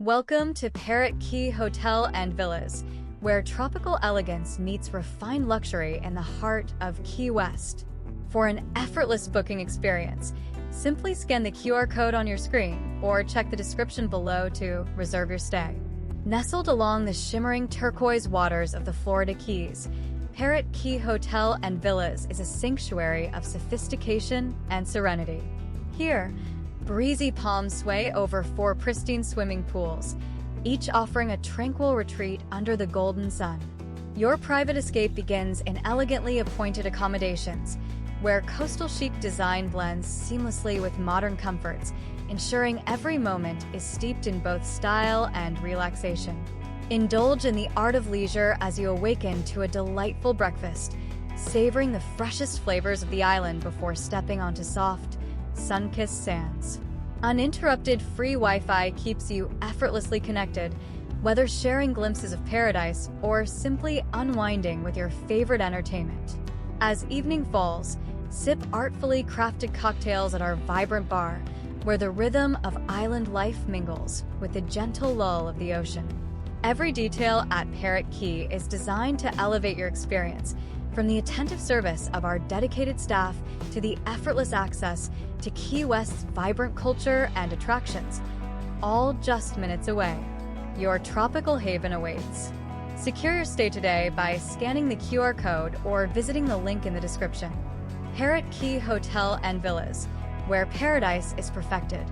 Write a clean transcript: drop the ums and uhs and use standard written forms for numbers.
Welcome to Parrot Key Hotel and Villas, where tropical elegance meets refined luxury in the heart of Key West. For an effortless booking experience, simply scan the QR code on your screen or check the description below to reserve your stay. Nestled along the shimmering turquoise waters of the Florida Keys, Parrot Key Hotel and Villas is a sanctuary of sophistication and serenity. Here, breezy palms sway over 4 pristine swimming pools, each offering a tranquil retreat under the golden sun. Your private escape begins in elegantly appointed accommodations, where coastal chic design blends seamlessly with modern comforts, ensuring every moment is steeped in both style and relaxation. Indulge in the art of leisure as you awaken to a delightful breakfast, savoring the freshest flavors of the island before stepping onto soft, sun-kissed sands. Uninterrupted free Wi-Fi keeps you effortlessly connected, whether sharing glimpses of paradise or simply unwinding with your favorite entertainment. As evening falls, sip artfully crafted cocktails at our vibrant bar, where the rhythm of island life mingles with the gentle lull of the ocean. Every detail at Parrot Key is designed to elevate your experience, from the attentive service of our dedicated staff to the effortless access to Key West's vibrant culture and attractions, all just minutes away. Your tropical haven awaits. Secure your stay today by scanning the QR code or visiting the link in the description. Parrot Key Hotel and Villas, where paradise is perfected.